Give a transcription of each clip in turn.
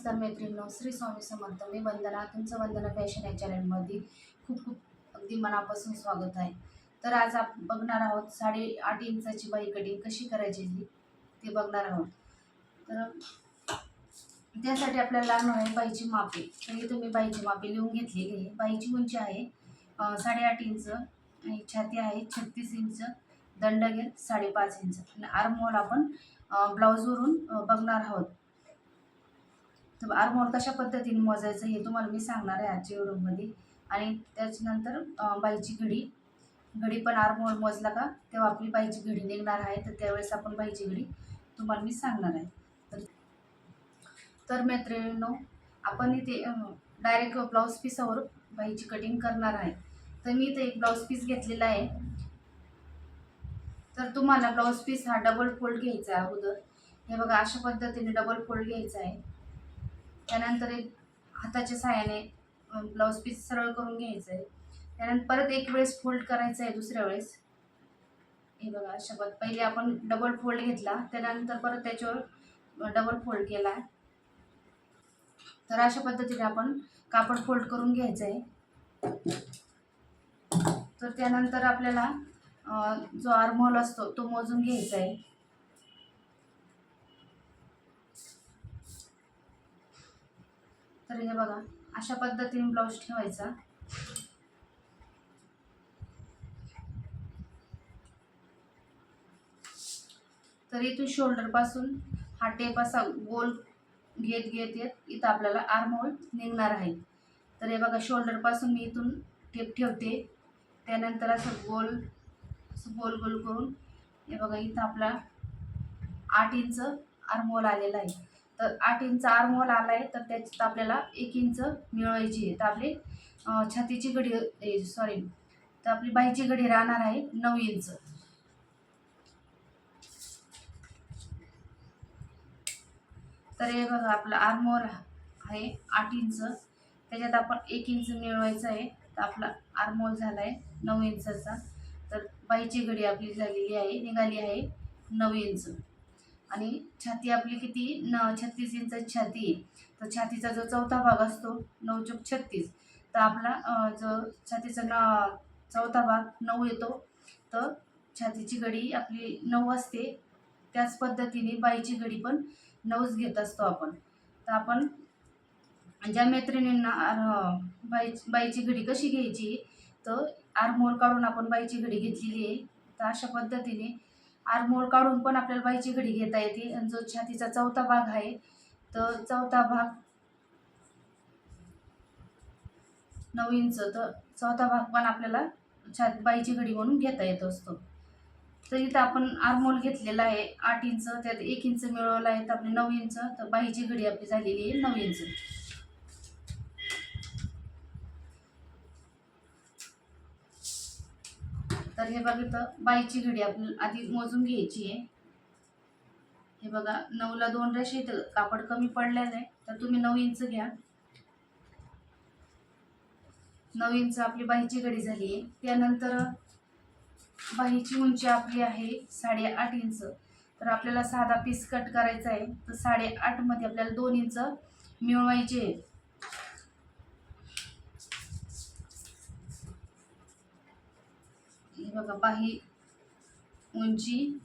नमस्कार मैत्रिणींनो, श्री स्वामी समर्थ. मी वंदना, तुमचं वंदना फॅशन या चॅनलमध्ये खूप खूप अगदी मनापासून स्वागत आहे. तर आज आपण बघणार आहोत 8.5 इंचाची बाही कटिंग कशी करायची ते बघणार आहोत. तर त्यासाठी आपल्याला लागणार आहे बाहीची मापे. तर इथे मी बाहीची मापे लिहून घेतलेली आहे. बाहीची उंची आहे 8.5 इंच आणि छाती आहे 36 इंच, दंडगेर 5.5 इंच आणि आर्महोल आपण ब्लाऊजवरून बघणार आहोत. तर आर्महोल कशा पद्धतीने मोजायचं हे तुम्हाला मी सांगणार आहे आजच्या व्हिडिओमध्ये. आणि त्याच्यानंतर बाहीची घडी पण आर्महोल मोजला का तेव्हा आपली बाहीची घडी निघणार आहे. तर त्यावेळेस आपण बाहीची घडी तुम्हाला मी सांगणार आहे. तर मैत्रिणींनो, आपण इथे डायरेक्ट ब्लाऊज पीसावर बाहीची कटिंग करणार आहे. तर मी इथे एक ब्लाऊज पीस घेतलेला आहे. तर तुम्हाला ब्लाऊज पीस हा डबल फोल्ड घ्यायचा आहे अगोदर. हे बघा, अशा पद्धतीने डबल फोल्ड घ्यायचा आहे. त्यानंतर एक हाताच्या सहाय्याने ब्लाऊज पीस सरळ करून घ्यायचं आहे. त्यानंतर परत एक वेळेस फोल्ड करायचं आहे दुसऱ्या वेळेस. हे बघा, अशा पहिले आपण डबल फोल्ड घेतला, त्यानंतर परत त्याच्यावर डबल फोल्ड केला. तर अशा पद्धतीने आपण कापड फोल्ड करून घ्यायचं आहे. तर त्यानंतर आपल्याला जो आर्महोल असतो तो मोजून घ्यायचा आहे. तर हे बघा, अशा पद्धतीने ब्लाऊज ठेवायचा. तर इथून शोल्डर पासून हा टेप असा गोल घेत घेत येत इथं आपल्याला आर्महोल निघणार आहे. तर हे बघा, शोल्डर पासून मी इथून टेप ठेवते. त्यानंतर असं गोल गोल करून हे बघा, इथं आपला 8 इंच आर्महोल आलेला आहे. तर 8 इंच आर्महोल आला आहे, तर त्याच्यात आपल्याला 1 इंच मिळवायची आहे. तर आपली छातीची घडी तर आपली बाहीची घडी राहणार आहे 9 इंच. तर हे बघा, आपला आर्महोल आहे 8 इंच, त्याच्यात आपण 1 इंच मिळवायचं आहे. तर आपला आर्महोल झाला आहे 9 इंचाचा. तर बाहीची घडी आपली निघाली आहे 9 इंच. आणि छाती आपली किती 36 इंच छाती आहे. तर छातीचा जो चौथा भाग असतो 9 चौक 36, तर आपला जो छातीचा चौथा भाग 9 येतो. तर छातीची घडी आपली 9 असते. त्याच पद्धतीने बाहीची घडी पण 9च घेत असतो आपण. तर आपण ज्या मैत्रिणींना बाईची घडी कशी घ्यायची, तर आर्महोल काढून आपण बाईची घडी घेतलेली आहे. तर अशा पद्धतीने आर्महोल काढून पण आपल्याला बाईची घडी घेता येते. आणि जो छातीचा चौथा भाग आहे, तर चौथा भाग 9 इंच, तर चौथा भाग पण आपल्याला बाईची घडी म्हणून घेता येत असतो. तर इथं आपण आर्महोल घेतलेला आहे 8 इंच, त्यात 1 इंच मिळवला आहे, तर आपली 9 इंच. तर बाहीची घडी आपली झालेली आहे 9 इंच. तर हे बघा, इथं बाहीची घडी आपल्याला आधी मोजून घ्यायची आहे. हे बघा, 9ला 2 रेषा, इथं कापड कमी पडलेलं आहे, तर तुम्ही 9 इंच घ्या. 9 इंच आपली बाहीची घडी झाली आहे. त्यानंतर बाहीची उंची आपली आहे 8.5 इंच. तर आपल्याला साधा पीस कट करायचा आहे. तर 8.5 मध्ये आपल्याला 2 इंच मिळवायचे. हे बघा, बाही उंची,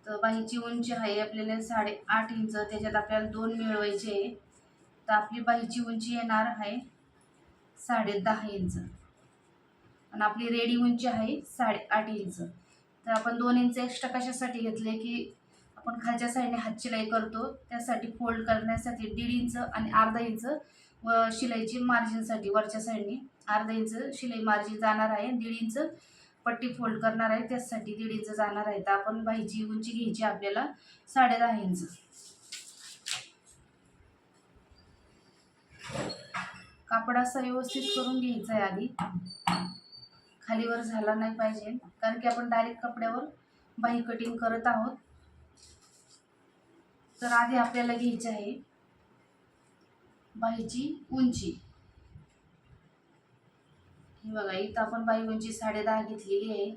तर बाहीची उंची आहे आपल्याला 8.5 इंच, त्याच्यात आपल्याला 2 मिळवायचे. तर आपली बाहीची उंची येणार आहे 10.5 इंच आणि आपली रेडी उंची आहे 8.5 इंच. तर आपण 2 इंच एक्स्ट्रा कशासाठी घेतले, की आपण खालच्या साईडने हात शिलाई करतो, त्यासाठी फोल्ड करण्यासाठी 1.5 इंच आणि अर्धा इंच व शिलाईची मार्जिनसाठी वरच्या साईडने अर्धा इंच शिलाई मार्जिन जाणार आहे. 1.5 इंच पट्टी फोल्ड करणार आहे, त्यासाठी 1.5 इंच जाणार आहे. तर आपण बाहीची उंची घ्यायची आपल्याला 10.5 इंच. कापड असा व्यवस्थित करून घ्यायचा आहे आधी, खालीवर झाला नाही पाहिजे, कारण की आपण डायरेक्ट कपड्यावर बाही कटिंग करत आहोत. तर आधी आपल्याला घ्यायची आहे बाहीची उंची. हे बघा, इथं आपण बाही उंची 10.5 घेतलेली आहे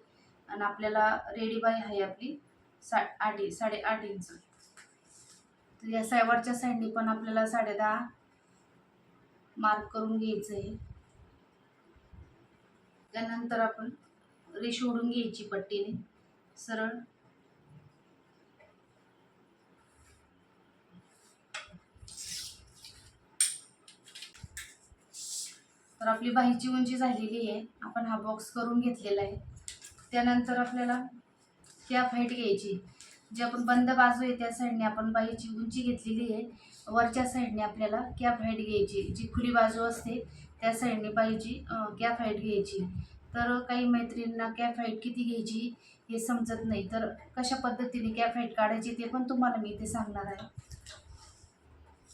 आणि आपल्याला रेडी बाही आहे आपली 8.5 इंच. तर या वरच्या साईडने पण आपल्याला 10.5 मार्क करून घ्यायचं आहे. त्यानंतर आपण रेष ओढून घ्यायची पट्टीने सरळ. तर आपली बाहीची उंची झालेली आहे. आपण हा बॉक्स करून घेतलेला आहे. त्यानंतर आपल्याला कॅप हाईट घ्यायची. जी आपण बंद बाजू आहे त्या साईडने आपण बाहीची उंची घेतलेली आहे. वरच्या साईडने आपल्याला कॅप हाईट घ्यायची. जी खुली बाजू असते त्या साईडने बाहीची कॅप हाईट घ्यायची. तर काही मैत्रिणींना कॅप हाईट किती घ्यायची हे समजत नाही, तर कशा पद्धतीने कॅप हाईट काढायची ते पण तुम्हाला मी इथे सांगणार आहे.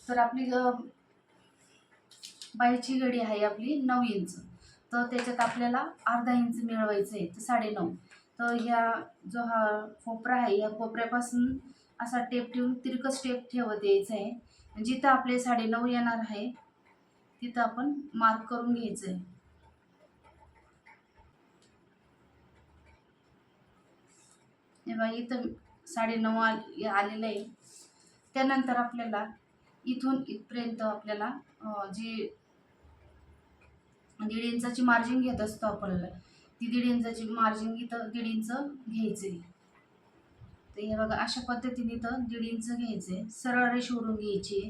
तर आपली बाहीची घडी आहे आपली 9 इंच. तर त्याच्यात आपल्याला अर्धा इंच मिळवायचं आहे, तर 9.5. तर ह्या जो हा कोपरा आहे या कोपऱ्यापासून असा टेप ठेवून तिरकस टेप ठेवत यायचं आहे. जिथं आपले 9.5 येणार आहे तिथं आपण मार्क करून घ्यायचं आहे. हे बघा इथं 9.5 आलेलं आहे. त्यानंतर आपल्याला इथून इथपर्यंत आपल्याला जी 1.5 इंचाची मार्जिन घेत असतो आपण, ती 1.5 इंचाची मार्जिन इथं 1.5 इंच घ्यायचे. तर हे बघा अशा पद्धतीने इथं 1.5 इंच घ्यायचे. सरळ रेष ओढून घ्यायची.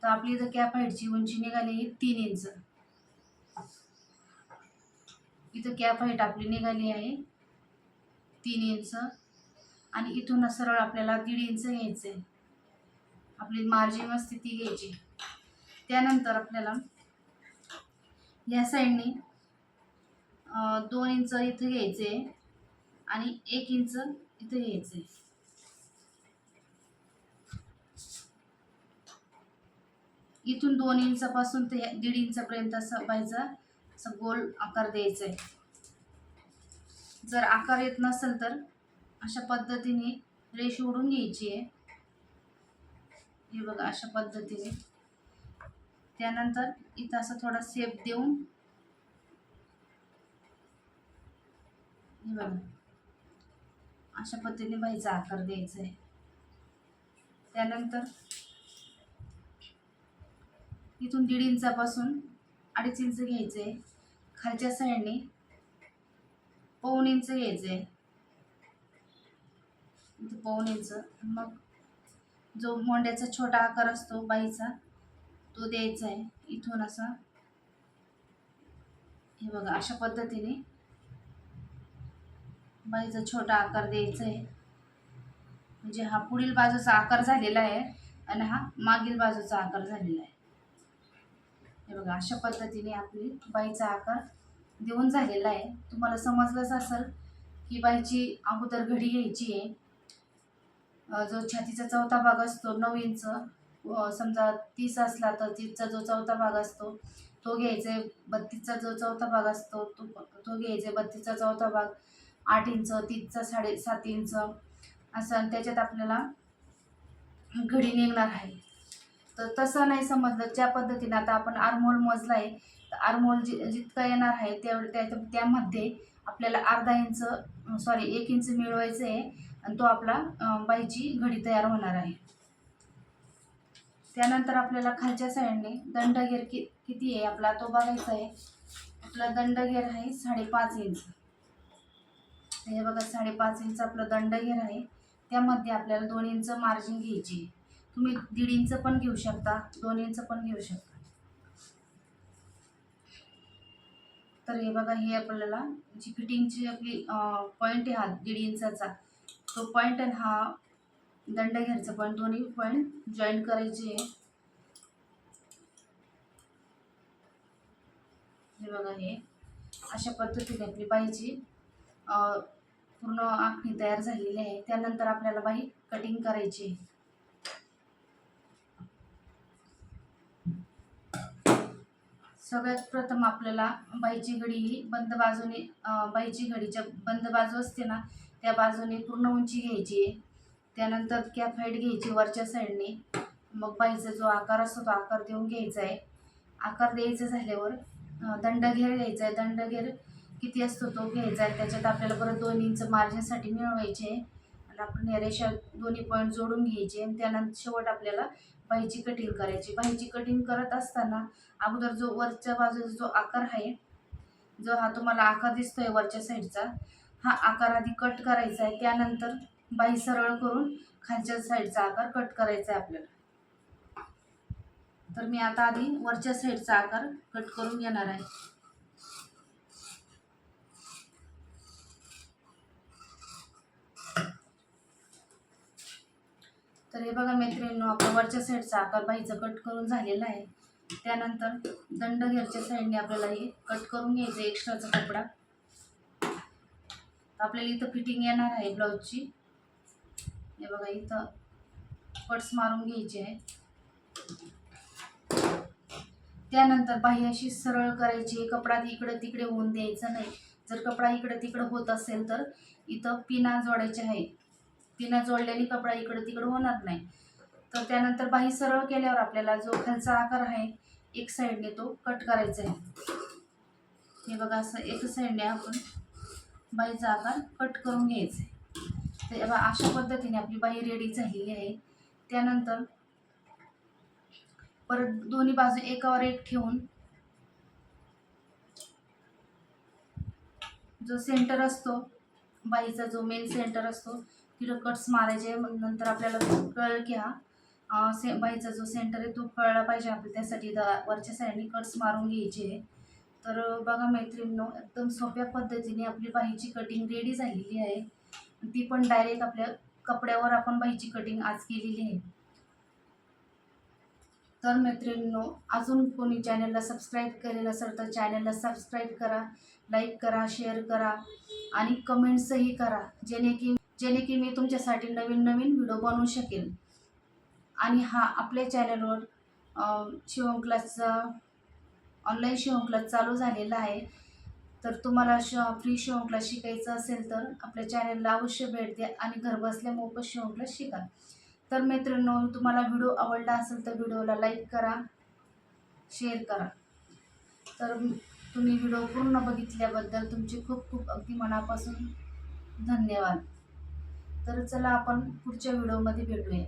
तर आपली इथं कॅप हाईटची उंची निघाली 3 इंच. इथं कॅप हाईट आपली निघाली आहे 3 इंच आणि इथून सरळ आपल्याला 1.5 इंच घ्यायचे. आपली मार्जिन असते ती घ्यायची. त्यानंतर आपल्याला या साईडने 2 इंच इथे घ्यायचे आणि 1 इंच इथे घ्यायचे. इथून 2 इंचापासून ते 1.5 इंचापर्यंत असं बाहीचा असं गोल आकार द्यायचा आहे. जर आकार येत नसेल तर अशा पद्धतीने रेष ओढून घ्यायची आहे. हे बघा अशा पद्धतीने. त्यानंतर इथं असं थोडा शेप देऊन हे बघा अशा पद्धतीने बाहीचा आकार द्यायचा आहे. त्यानंतर इथून 1.5 इंचापासून 2.5 इंच घ्यायचे. खालच्या साईडने 1.25 इंच घ्यायचे. इथे 1.25 इंच. मग जो मोंड्याचा छोटा आकार असतो बाहीचा तो द्यायचा आहे. इथून असा हे बघा अशा पद्धतीने बाहीचा छोटा आकार द्यायचा आहे. म्हणजे हा पुढील बाजूचा आकार झालेला आहे आणि हा मागील बाजूचा आकार झालेला आहे. हे बघा अशा पद्धतीने आपली बाहीचा आकार देऊन झालेला आहे. तुम्हाला समजलंच असेल की बाहीची अगोदर घडी घ्यायची आहे. जो छातीचा चौथा भाग असतो 9 इंच, समजा 30 असला तर 30चा जो चौथा भाग असतो तो घ्यायचा आहे. 32चा जो चौथा भाग असतो तो घ्यायचा आहे. 32चा चौथा भाग 8 इंच, 30चा 7.5 इंच असं. आणि त्याच्यात आपल्याला घडी निघणार आहे. तर तसं नाही समजलं ज्या पद्धतीने आता आपण आर्महोल मोजला आहे, तर आर्महोल जितका येणार आहे त्यामध्ये आपल्याला अर्धा इंच 1 इंच मिळवायचं आहे आणि तो आपला बाहीची घडी तयार होणार आहे. त्यानंतर आपल्याला खालच्या साईडने दंडघेर किती आहे आपला तो बघायचा आहे. आपला दंडघेर आहे 5.5 इंच. हे बघा 5.5 इंच आपलं दंडघेर आहे. त्यामध्ये आपल्याला 2 इंच मार्जिन घ्यायची. तुम्ही 1.5 इंच पण घेऊ शकता, 2 इंच पण घेऊ शकता. तर हे बघा हे आपल्याला जी फिटिंगची आपली पॉईंट आहे हा 1.5 इंचाचा तो पॉईंट आणि हा दंडघेरचा पॉईंट दोन्ही पॉईंट जॉईन करायचे आहे. हे बघा हे अशा पद्धतीने आपली बाहीची पूर्ण आखणी तयार झालेली आहे. त्यानंतर आपल्याला बाही कटिंग करायची. सगळ्यात प्रथम आपल्याला बाहीची घडी ही बंद बाजूने बाहीची घडीच्या बंद बाजू असते ना त्या बाजूने पूर्ण उंची घ्यायची आहे. त्यानंतर कॅप हाईट घ्यायची वरच्या साईडने. मग बाहीचा जो आकार असतो तो आकार देऊन घ्यायचा आहे. आकार द्यायचा झाल्यावर दंडघेर घ्यायचा आहे. दंडघेर किती असतो तो घ्यायचा आहे. त्याच्यात आपल्याला परत 2 इंच मार्जिनसाठी मिळवायचे आहे. आणि आपण या रेषा दोन्ही पॉईंट जोडून घ्यायचे आणि त्यानंतर शेवट आपल्याला बाहीची कटिंग करायची. बाहीची कटिंग करत असताना अगोदर जो वरच्या बाजूचा जो आकार आहे, जो हा तुम्हाला आकार दिसतोय वरच्या साईडचा, हा आकार आधी कट करायचा आहे. त्यानंतर बाही सरळ करून खालच्या साईडचा आकार कट करायचा आहे आपल्याला. तर मी आता आधी वरच्या साईडचा आकार कट करून घेणार आहे. तर हे बघा मैत्रिणींनो, आपल्या वरच्या साईडचा आकार बाहीचा कट करून झालेला आहे. त्यानंतर दंडघेरच्या साईडने आपल्याला हे कट करून घ्यायचं एक्स्ट्राचा कपडा. आपल्याला इथं फिटिंग येणार आहे ब्लाऊजची. हे बघा इथं कट्स मारून घ्यायचे आहे. त्यानंतर बाही अशी सरळ करायची. कपडा इकडे तिकडे होऊन द्यायचा नाही. जर कपडा इकडे तिकडे होत असेल तर इथं पिना जोडायचे आहे. पिना जोडल्याने कपडा इकडे तिकडे होणार नाही. तर त्यानंतर बाही सरळ केल्यावर आपल्याला जो खालचा आकार आहे एक साईडने तो कट करायचा आहे. हे बघा असं एक साईडने आपण बाहीचा आकार कट करून घ्यायचा आहे. तर अशा पद्धतीने आपली बाही रेडी झालेली आहे. त्यानंतर परत दोन्ही बाजू एकावर एक ठेवून जो सेंटर असतो बाहीचा, जो मेन सेंटर असतो तिथं कट्स मारायचे. मग नंतर आपल्याला कळलं की हा बाहीचा जो सेंटर आहे तो कळला पाहिजे आपल्याला. त्यासाठी वरच्या साईडने कट्स मारून घ्यायचे. तर बघा मैत्रिणींनो, एकदम सोप्या पद्धतीने आपली बाहीची कटिंग रेडी झालेली आहे. ती पण डायरेक्ट आपल्या कपड्यावर आपण बाहीची कटिंग आज केलेली आहे. तर मैत्रिणींनो, अजून कोणी चॅनलला सबस्क्राईब केलेलं असेल तर चॅनलला सबस्क्राईब करा, लाईक करा, शेअर करा आणि कमेंट्सही करा, जेणे की मी तुमच्यासाठी नवीन नवीन व्हिडिओ बनवू शकेल. आणि हा आपल्या चॅनलवर शिवण क्लासचा ऑनलाईन शिवण क्लास चालू झालेला आहे. तर तुम्हाला फ्री शिवण क्लास शिकायचा असेल तर आपल्या चॅनलला अवश्य भेट द्या आणि घरबसल्या मोफत शिवण क्लास शिका. तर मित्रांनो, तुम्हाला व्हिडिओ आवडला असेल तर व्हिडिओला लाईक करा, शेअर करा. तर तुम्ही व्हिडिओ पूर्ण बघितल्याबद्दल तुमचे खूप खूप अगदी मनापासून धन्यवाद. तर चला आपण पुढच्या व्हिडिओमध्ये भेटूया.